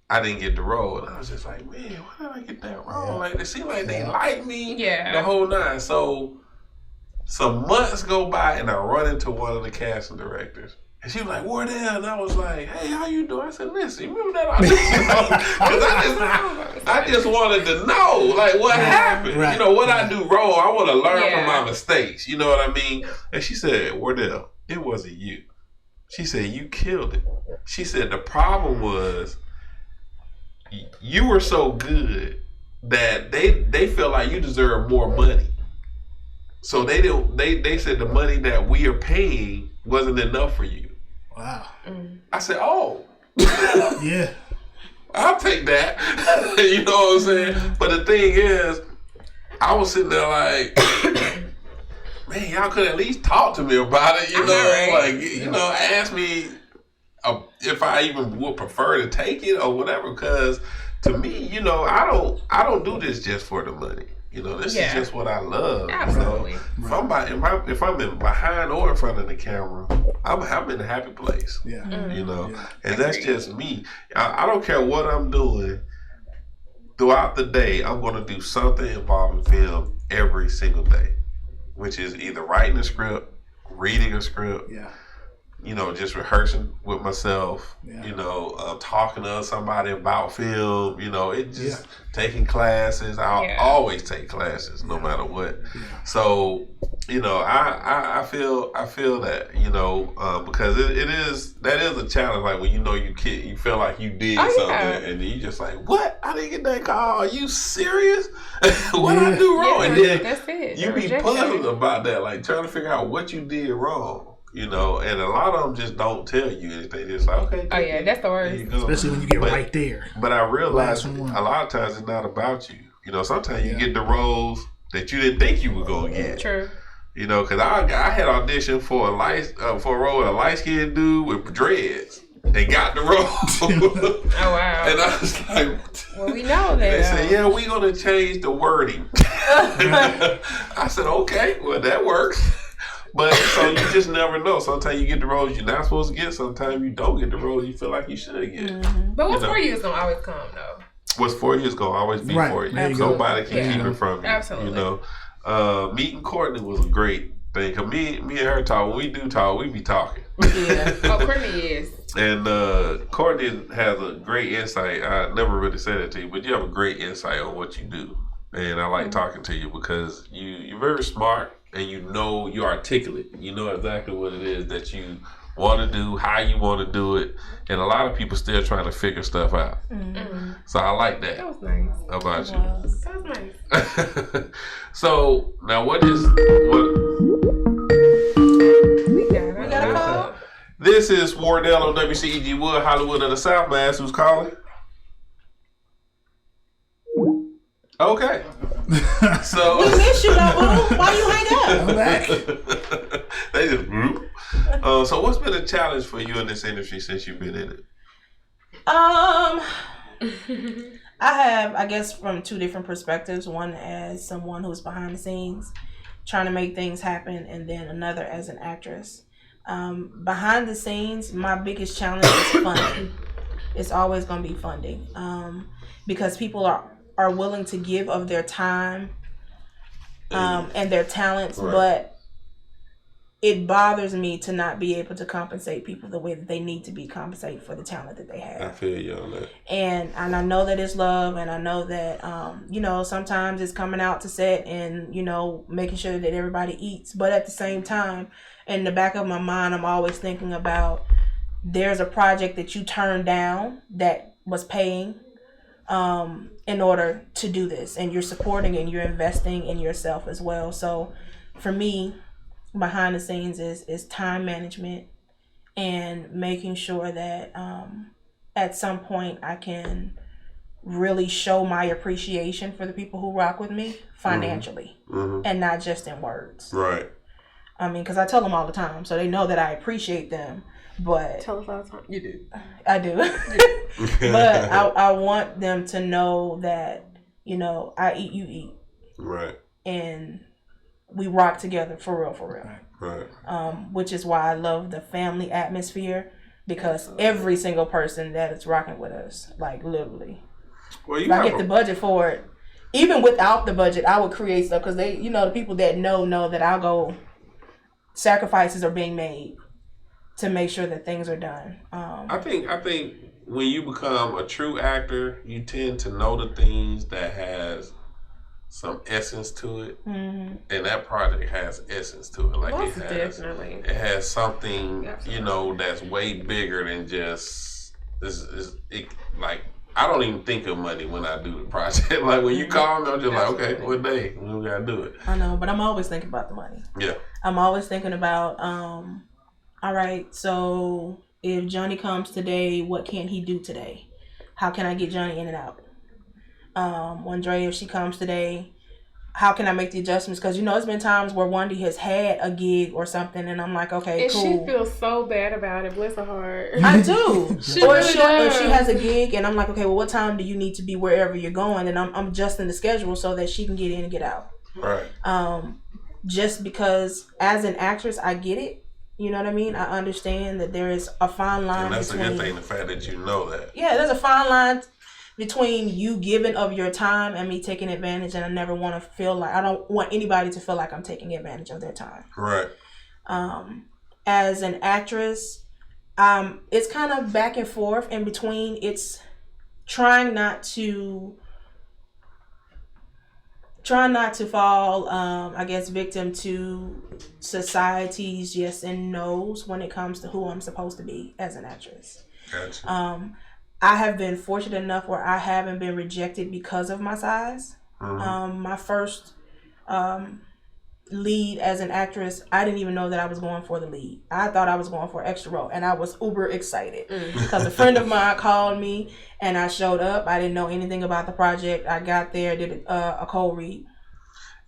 I didn't get the role. And I was just like, man, why did I get that role? Like, it seemed like they liked me the whole 9. So some months go by, and I run into one of the casting directors. And she was like, Wardell, and I was like, hey, how you doing? I said, listen, you remember that audition? Because I just wanted to know, like, what happened? Right. What I do wrong. I want to learn from my mistakes. You know what I mean? And she said, Wardell, it wasn't you. She said, you killed it. She said, the problem was you were so good that they felt like you deserve more money. So they said the money that we are paying wasn't enough for you. Wow. I said, oh. Yeah. I'll take that. You know what I'm saying? But the thing is, I was sitting there like, man, y'all could at least talk to me about it. Ask me if I even would prefer to take it or whatever. Because to me, I don't do this just for the money. This is just what I love. Absolutely. If I'm in behind or in front of the camera, I'm in a happy place. Yeah. And that's just me. I don't care what I'm doing. Throughout the day, I'm going to do something involving film every single day, which is either writing a script, reading a script, just rehearsing with myself, talking to somebody about film, taking classes. I'll always take classes no matter what. Yeah. So, I feel that, because that is a challenge. Like when you feel like you did something and then you just like, what? I didn't get that call. Are you serious? What I do wrong? And then that's it. You be puzzled about that, like trying to figure out what you did wrong. And a lot of them just don't tell you anything. They're just like, okay. Oh yeah, that's the worst. Especially when you get right there. But I realize a lot of times it's not about you. Sometimes you get the roles that you didn't think you were going to get. True. Because I had auditioned for a role with a light skinned dude with dreads. They got the role. Oh wow! And I was like, well, we know that. They said, yeah, we're gonna change the wording. I said, okay, well that works. But so you just never know. Sometimes you get the roles you're not supposed to get. Sometimes you don't get the roles you feel like you should get. Mm-hmm. But what's for you is gonna always come though. What's for you is gonna always be for you. Nobody can keep it from you. Absolutely. Meeting Courtney was a great thing. Cause me and her talk. When we do talk, we be talking. Yeah. Oh, Courtney is. And Courtney has a great insight. I never really said it to you, but you have a great insight on what you do. And I like talking to you because you're very smart and you're articulate. You know exactly what it is that you want to do, how you want to do it, and a lot of people still trying to figure stuff out. Mm-hmm. So I like that. That was nice. About you. That was nice. So now what? We got a call. This is Wardell on WCEG Wood, Hollywood of the South. Man, who's calling? Okay. So we miss you, though, boo. Why you hang up? I'm back. They just group. So what's been a challenge for you in this industry since you've been in it? I have, I guess, from two different perspectives. One as someone who's behind the scenes, trying to make things happen, and then another as an actress. Behind the scenes, my biggest challenge is funding. It's always going to be funding, because people are willing to give of their time and their talents, right. But it bothers me to not be able to compensate people the way that they need to be compensated for the talent that they have. I feel you on that. And I know that it's love, and I know that, sometimes it's coming out to set and, making sure that everybody eats. But at the same time, in the back of my mind, I'm always thinking about there's a project that you turned down that was paying in order to do this. And you're supporting and you're investing in yourself as well. So for me, behind the scenes is time management and making sure that at some point I can really show my appreciation for the people who rock with me financially, and not just in words. Right. I mean, because I tell them all the time, so they know that I appreciate them. But tell us all the time. You do. I do. But I want them to know that, I eat, you eat. Right. And we rock together for real. Right. Which is why I love the family atmosphere, because every single person that is rocking with us, like literally, if I get the budget for it, even without the budget, I would create stuff, because they, the people that know that I'll go, sacrifices are being made to make sure that things are done. I think when you become a true actor, you tend to know the things that has some essence to it, and that project has essence to it. Like definitely. It has something, that's way bigger than just this. Like I don't even think of money when I do the project. Like when you call me, I'm just like, okay, what day we gotta do it. I know, but I'm always thinking about the money. Yeah, I'm always thinking about, all right, so if Johnny comes today, what can he do today? How can I get Johnny in and out? Wondrea, if she comes today, how can I make the adjustments? Because, it's been times where Wondrea has had a gig or something, and I'm like, okay, and cool. And she feels so bad about it. Bless her heart. I do. She or really does. if she has a gig, and I'm like, okay, well, what time do you need to be wherever you're going? And I'm adjusting the schedule so that she can get in and get out. Right. Just because as an actress, I get it. You know what I mean? I understand that there is a fine line. And that's between, a good thing, the fact that you know that. Yeah, there's a fine line between you giving of your time and me taking advantage, and I never want to feel like, I don't want anybody to feel like I'm taking advantage of their time. Right. As an actress, it's kind of back and forth in between. It's trying not to fall, I guess, victim to society's yes and no's when it comes to who I'm supposed to be as an actress. Gotcha. I have been fortunate enough where I haven't been rejected because of my size. My first lead as an actress, I didn't even know that I was going for the lead. I thought I was going for extra role, and I was uber excited because a friend of mine called me, and I showed up. I didn't know anything about the project. I got there, did a cold read.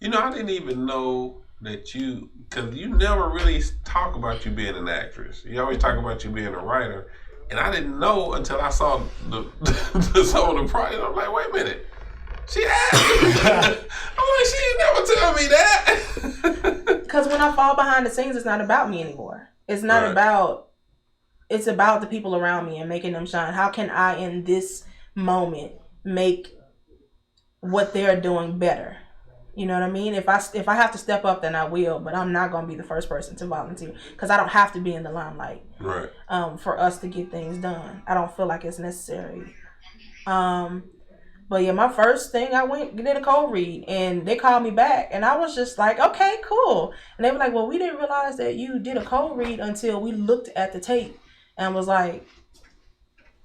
I didn't even know that because you never really talk about you being an actress. You always talk about you being a writer. And I didn't know until I saw some of the project. I'm like, wait a minute. She asked me. I'm like, she ain't never tell me that. Because when I fall behind the scenes, it's not about me anymore. It's not about, it's about the people around me and making them shine. How can I, in this moment, make what they're doing better? You know what I mean? If I have to step up, then I will, but I'm not going to be the first person to volunteer, because I don't have to be in the limelight. Right. For us to get things done. I don't feel like it's necessary. But yeah, my first thing, I did a cold read, and they called me back, and I was just like, okay, cool. And they were like, well, we didn't realize that you did a cold read until we looked at the tape and was like,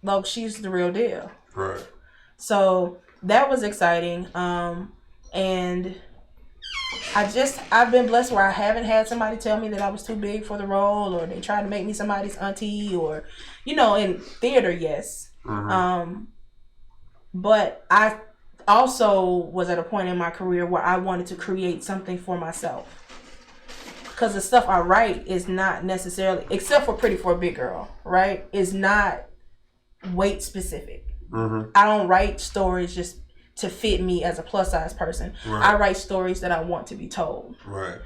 look, she's the real deal. Right. So that was exciting. And I've been blessed where I haven't had somebody tell me that I was too big for the role, or they tried to make me somebody's auntie, or, in theater, yes. Mm-hmm. But I also was at a point in my career where I wanted to create something for myself. Because the stuff I write is not necessarily, except for Pretty for a Big Girl, right? Is not weight specific. Mm-hmm. I don't write stories just to fit me as a plus size person. Right. I write stories that I want to be told. Right.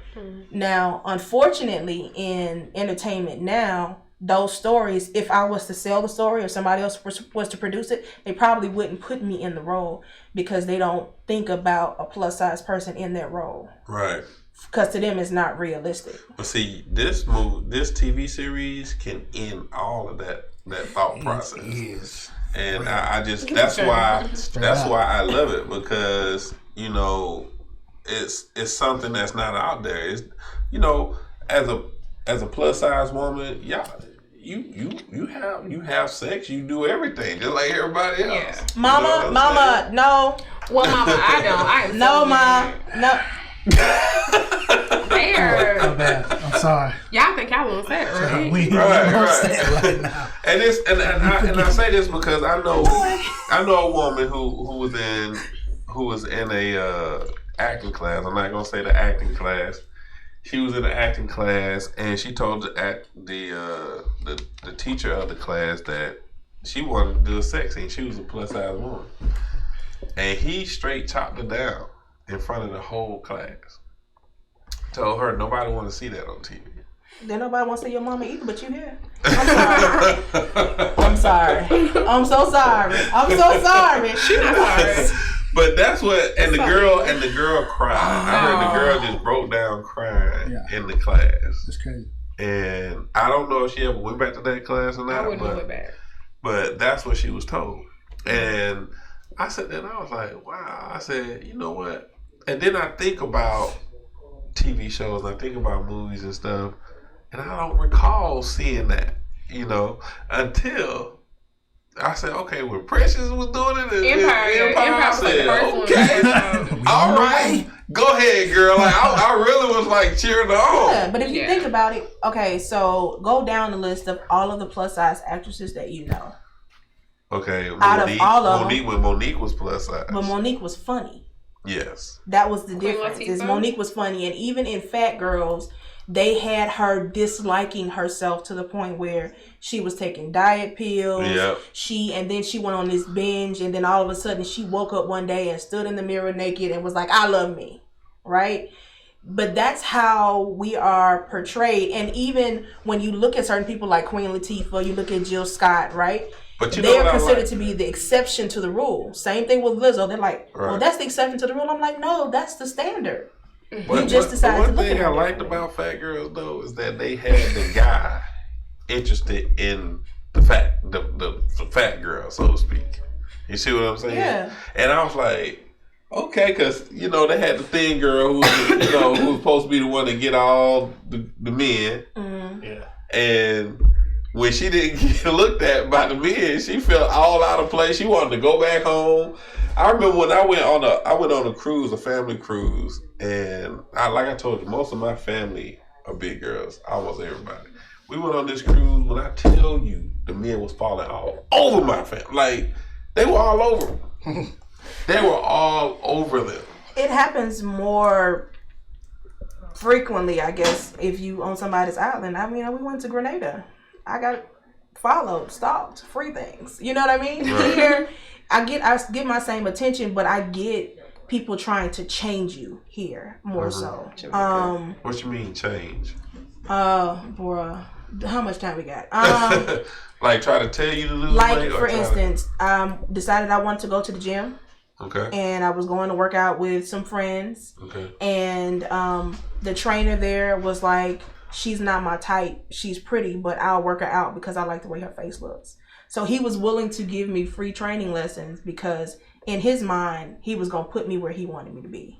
Now, unfortunately, in entertainment now, those stories, if I was to sell the story or somebody else was to produce it, they probably wouldn't put me in the role because they don't think about a plus size person in that role. Right. Because to them, it's not realistic. But see, this TV series can end all of that thought process. Yes. And I just that's why I love it, because it's something that's not out there. It's as a plus size woman, you have sex, you do everything just like everybody else. Yeah. Mama, no. Well, Mama, I don't. I am No, so Ma, no. There. Oh, bad. I'm sorry. Y'all think y'all on set, right? We Right. on set right now. And I say this because I know a woman who was in a acting class. I'm not gonna say the acting class. She was in the acting class, and she told the teacher of the class that she wanted to do a sex scene. She was a plus size woman, and he straight chopped her down in front of the whole class. Told her nobody want to see that on TV. Then nobody wants to see your mama either, but you here. I'm sorry. I'm so sorry. She not sorry. But that's what, and the girl cried. I heard the girl just broke down crying in the class. That's crazy. And I don't know if she ever went back to that class or not. I wouldn't go back. But that's what she was told. And I said that, I was like, wow. I said, you know what? And then I think about TV shows, I think about movies and stuff, and I don't recall seeing that, until I said, okay, when Precious was doing it, Empire I said, was the first one. all right, go ahead, girl. Like I really was like cheering her on. Yeah, but if you think about it, okay, so go down the list of all of the plus size actresses that you know. Okay, Out of all of them, when Monique was plus size. But Monique was funny. Yes. That was the difference. Is Monique was funny, and even in Fat Girls, they had her disliking herself to the point where she was taking diet pills. Yep. And then she went on this binge, and then all of a sudden she woke up one day and stood in the mirror naked and was like, I love me. Right? But that's how we are portrayed. And even when you look at certain people like Queen Latifah, you look at Jill Scott, right? But they are considered to be the exception to the rule. Same thing with Lizzo. They're like, well, that's the exception to the rule. I'm like, no, that's the standard. You just decided to look at it. One thing I liked about Fat Girls, though, is that they had the guy interested in the fat girl, so to speak. You see what I'm saying? Yeah. And I was like, okay, because, they had the thin girl who was, who was supposed to be the one to get all the men. Mm-hmm. Yeah. And when she didn't get looked at by the men, she felt all out of place. She wanted to go back home. I remember when I went on a cruise, a family cruise, and like I told you, most of my family are big girls. I was everybody. We went on this cruise. When I tell you, the men was falling all over my family. Like, they were all over them. They were all over them. It happens more frequently, I guess, if you on somebody's island. I mean, we went to Grenada. I got followed, stalked, free things. You know what I mean? Right. Here, I get my same attention, but I get people trying to change you here more so. What you mean change? Bruh, how much time we got? Like try to tell you to lose weight? Like for instance, decided I wanted to go to the gym. Okay. And I was going to work out with some friends. Okay. And the trainer there was like, she's not my type. She's pretty, but I'll work her out because I like the way her face looks. So he was willing to give me free training lessons because in his mind, he was going to put me where he wanted me to be.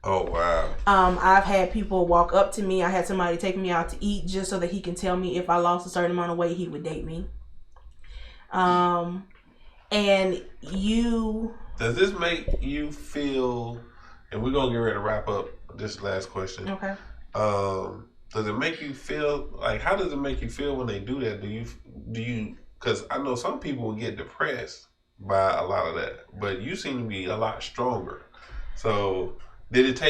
Oh, wow. I've had people walk up to me. I had somebody take me out to eat just so that he can tell me if I lost a certain amount of weight, he would date me. And you... Does this make you feel... And we're going to get ready to wrap up this last question. Okay. Does it make you feel... Like, how does it make you feel when they do that? Do you... Because I know some people will get depressed by a lot of that. But you seem to be a lot stronger. So... Did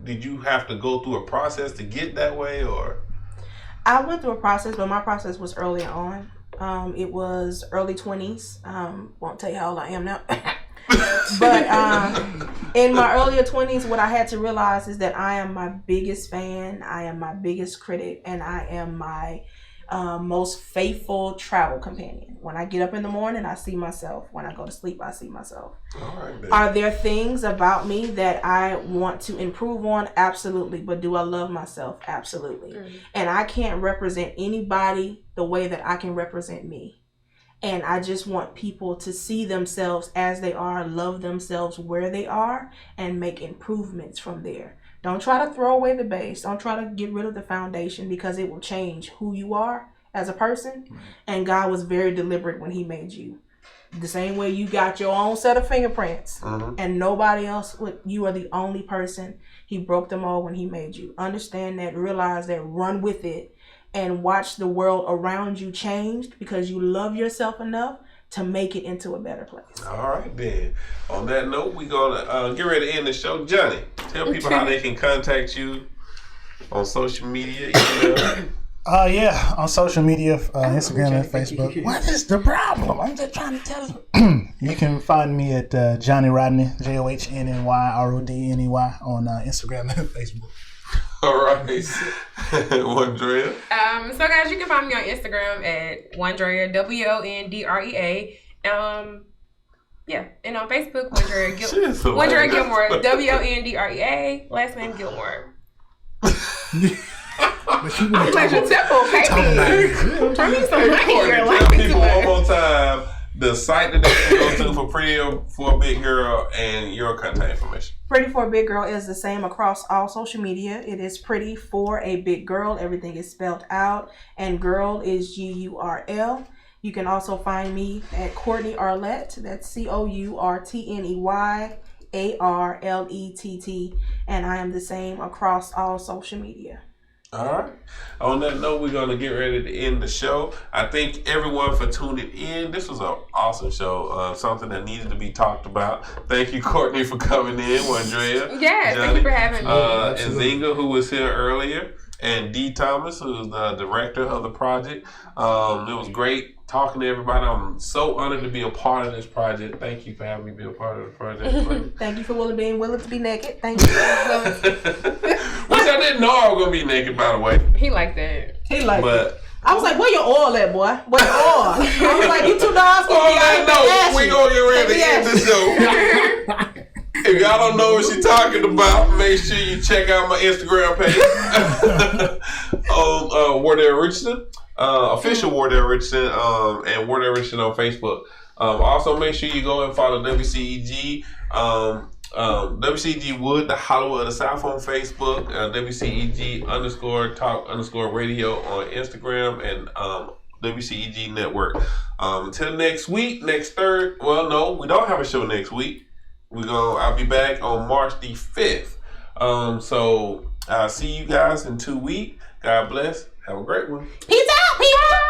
you have to go through a process to get that way, or? I went through a process, but my process was early on. It was early 20s. Won't tell you how old I am now. But in my earlier 20s, what I had to realize is that I am my biggest fan, I am my biggest critic, and I am my most faithful travel companion. When I get up in the morning, I see myself. When I go to sleep, I see myself. All right, baby. Are there things about me that I want to improve on? Absolutely. But do I love myself? Absolutely. Mm-hmm. And I can't represent anybody the way that I can represent me. And I just want people to see themselves as they are, love themselves where they are, and make improvements from there. Don't try to throw away the base. Don't try to get rid of the foundation, because it will change who you are as a person. And God was very deliberate when he made you. The same way you got your own set of fingerprints and nobody else, you are the only person. He broke them all when he made you. Understand that, realize that, run with it, and watch the world around you change, because you love yourself enough to make it into a better place. All right, then. On that note, we're going to get ready to end the show. Johnny, tell people how they can contact you on social media. Yeah, on social media, Instagram and Facebook. What is the problem? I'm just trying to tell you. You can find me at Johnny Rodney, JohnnyRodney on Instagram and Facebook. All right. Wondrea. So guys, you can find me on Instagram at Wondrea, Wondrea. Yeah, and on Facebook, Wondrea Gilmore, Wondrea, last name Gilmore. But you like your temple, baby. Turn me some money here. Tell people one more time the site that they can go to for Pretty for a Big Girl and your contact information. Pretty for a Big Girl is the same across all social media. It is Pretty for a Big Girl. Everything is spelled out. And Gurl is Gurl. You can also find me at Courtney Arlett. That's CourtneyArlett. And I am the same across all social media. All right. On that note, we're going to get ready to end the show. I thank everyone for tuning in. This was an awesome show. Something that needed to be talked about. Thank you, Courtney, for coming in. Wondrea. Yeah, Johnny, thank you for having me. And Zinga, who was here earlier. And D. Thomas, who's the director of the project. It was great talking to everybody. I'm so honored to be a part of this project. Thank you for having me be a part of the project. Thank you for being willing to be naked. Thank you. Which I didn't know I was going to be naked, by the way. He liked that. I was like, where your oil at, boy? Where your oil? I was like, you $2 On that note, we going to get ready to end the show. If y'all don't know what she's talking about, make sure you check out my Instagram page on Wardell Richardson, official Wardell Richardson, and Wardell Richardson on Facebook. Also, make sure you go and follow WCEG, WcegWood, the Hollywood of the South on Facebook, WCEG_talk_radio on Instagram, and WCEG Network. Until next week, next third. Well, no, we don't have a show next week. I'll be back on March the 5th. So I'll see you guys in 2 weeks. God bless. Have a great one. Peace out, people.